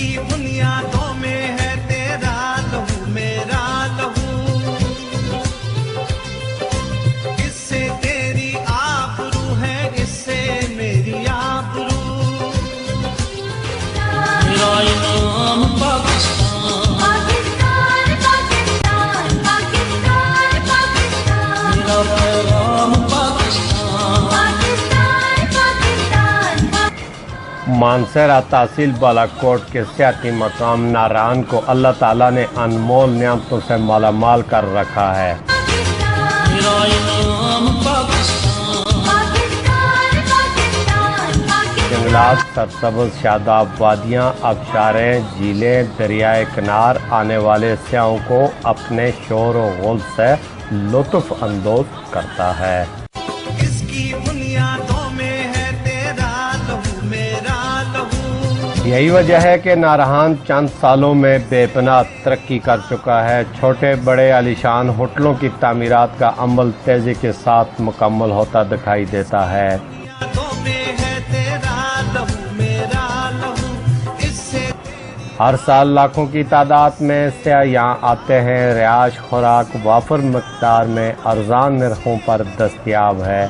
इसकी बुनियादों में है तेरा लहू मेरा लहू, इससे तेरी आबरू है, इससे मेरी आबरू। मेरा इनाम पाकिस्तान, पाकिस्तान पाकिस्तान पाकिस्तान पाकिस्तान, मेरा पैगाम पाकिस्तान, पाकिस्तान पाकिस्तान। मानसरा तहसील बालाकोट के सियाती मकाम नारायण को अल्लाह ताला ने अनमोल नियामतों से मालामाल कर रखा है। मेरा इनाम पाकिस्तान, पाकिस्तान पाकिस्तान पाकिस्तान। जंगलात, सरसब्ज़ शादाब वादियाँ, आबशारें, झीलें, दरियाए किनार आने वाले सयाहों को अपने शोर व गुल से लुत्फ़ अंदोज करता है। इसकी बुनियादों में है तेरा लहू मेरा लहू। यही वजह है कि नारहान चंद सालों में बेपनाह तरक्की कर चुका है। छोटे बड़े आलीशान होटलों की तामीरात का अमल तेजी के साथ मुकम्मल होता दिखाई देता है। बुनियादों में है तेरा लहू मेरा लहू, इससे हर साल लाखों की तादाद में सयाह यहाँ आते हैं। रिहाइश खुराक वाफर मकदार में अर्जान नरखों पर दस्तयाब है।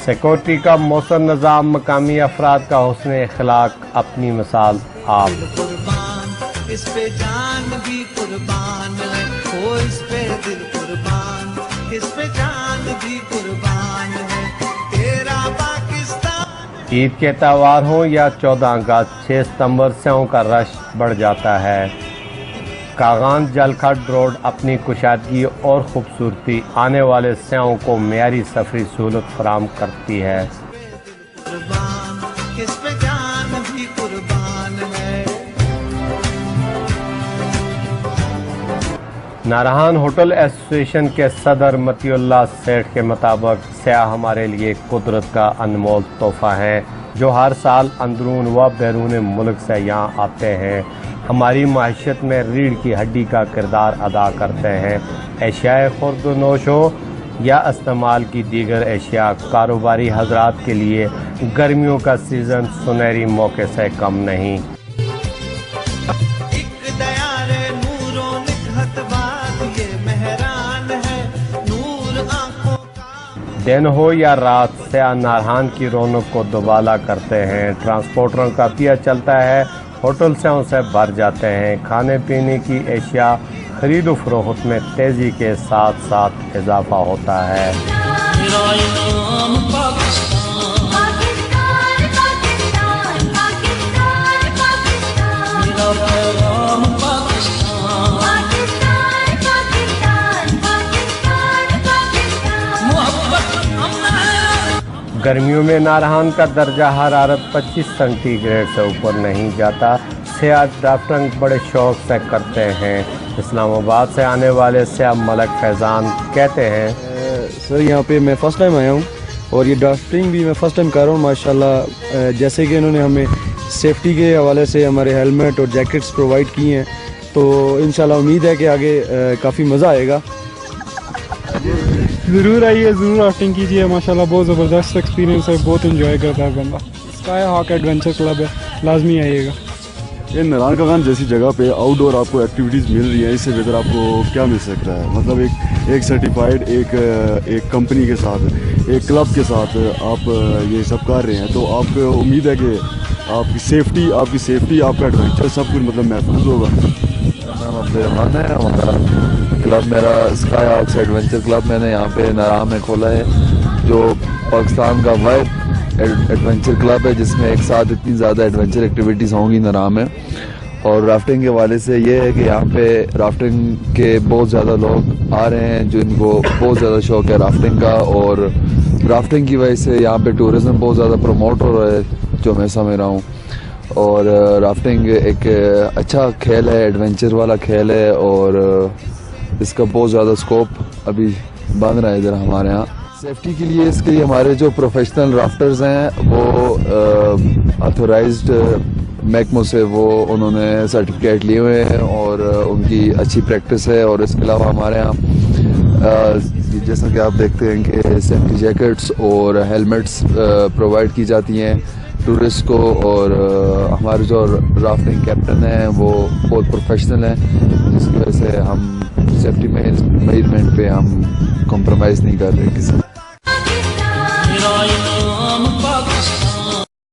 सिक्योरिटी का मौसर निज़ाम, मकामी अफराद का हुस्न अखलाक अपनी मिसाल आप। कुर्बान, इस पे जान भी कुर्बान है, ओ इस पे दिल कुर्बान, इस पे जान भी कुर्बान है, तेरा पाकिस्तान। ईद के त्यौहार हों या 14 अगस्त, 6 सितंबर सयाहों का रश बढ़ जाता है। कागान जलखट रोड अपनी कुशादगी और खूबसूरती आने वाले सयाहों को मेयारी सफरी सहूलत फराहम करती है। कुर्बान, इस पे जान भी कुर्बान है। नारहान होटल एसोसिएशन के सदर मतीउल्लाह सेठ के मुताबिक सयाह हमारे लिए कुदरत का अनमोल तोहफा है जो हर साल अंदरून व बैरून मुल्क से यहाँ आते हैं। हमारी माशियत में रीढ़ की हड्डी का किरदार अदा करते हैं। एशियाए खुर्द नोश हो या इस्तेमाल की दीगर एशिया, कारोबारी हजरात के लिए गर्मियों का सीज़न सुनहरी मौके से कम नहीं। एक दयारे नूरों निकहत बाद ये मेहरान है, नूर आंखों का। दिन हो या रात, सयाह नारहान की रौनक को दुबाला करते हैं। ट्रांसपोर्टरों का पिया चलता है, होटल से भर जाते हैं। खाने पीने की एशिया खरीद व फरोख्त में तेज़ी के साथ साथ इजाफा होता है। मेरा इनाम पाकिस्तान, पाकिस्तान पाकिस्तान पाकिस्तान पाकिस्तान, मेरा पैगाम पाकिस्तान, पाकिस्तान पाकिस्तान पाकिस्तान पाकिस्तान, मोहब्बत अमन है। गर्मियों में नारहान का दर्जा हरारत 25 सेंटीग्रेड से ऊपर नहीं जाता। सयाह ड्राफ्टिंग बड़े शौक से करते हैं। इस्लामाबाद से आने वाले सयाह मलक फैज़ान कहते हैं, सर यहाँ पे मैं फ़र्स्ट टाइम आया हूँ और ये ड्राफ्टिंग भी मैं फ़र्स्ट टाइम कर रहा हूँ। माशाल्लाह जैसे कि इन्होंने हमें सेफ्टी के हवाले से हमारे हेलमेट और जैकेट्स प्रोवाइड किए हैं, तो इंशाल्लाह उम्मीद है कि आगे काफ़ी मज़ा आएगा। ज़रूर आइए, ज़रूर राफ्टिंग कीजिए। माशाल्लाह बहुत ज़बरदस्त एक्सपीरियंस है, बहुत एंजॉय करता है बंदा। स्काई हॉक एडवेंचर क्लब है, लाजमी आइएगा। ये नारायण कागान जैसी जगह पे आउटडोर आपको एक्टिविटीज़ मिल रही हैं, इससे बेहतर आपको क्या मिल सकता है। मतलब एक सर्टिफाइड एक कंपनी के साथ, एक क्लब के साथ आप ये सब कर रहे हैं, तो आपको उम्मीद है कि आपकी सेफ्टी आपका एडवेंचर सब कुछ मतलब महफूज होगा। नाम अब्दुलरहमान है, हमारा क्लब मेरा स्काई हॉक्स एडवेंचर क्लब मैंने यहाँ पे नारायण में खोला है, जो पाकिस्तान का वाइड एडवेंचर क्लब है जिसमें एक साथ इतनी ज़्यादा एडवेंचर एक्टिविटीज़ होंगी नारायण में। और राफ्टिंग के वाले से ये है कि यहाँ पे राफ्टिंग के बहुत ज़्यादा लोग आ रहे हैं जिनको बहुत ज़्यादा शौक़ है राफ्टिंग का, और राफ्टिंग की वजह से यहाँ पे टूरिज़म बहुत ज़्यादा प्रमोट हो रहा है जो मैं समझ रहा हूँ। और राफ्टिंग एक अच्छा खेल है, एडवेंचर वाला खेल है, और इसका बहुत ज़्यादा स्कोप अभी बन रहा है इधर हमारे यहाँ। सेफ्टी के लिए इसके लिए हमारे जो प्रोफेशनल राफ्टर्स हैं वो ऑथोराइज्ड महकमों से उन्होंने सर्टिफिकेट लिए हुए हैं और उनकी अच्छी प्रैक्टिस है। और इसके अलावा हमारे यहाँ जैसा कि आप देखते हैं कि सेफ्टी जैकेट्स और हेलमेट्स प्रोवाइड की जाती हैं। ٹورسٹ کو، اور ہمارے جو رافٹنگ کیپٹن ہیں وہ بہت پروفیشنل ہیں، جس کی وجہ سے ہم سیفٹی میجرمنٹ پہ ہم کمپرومائز نہیں کر رہے کسی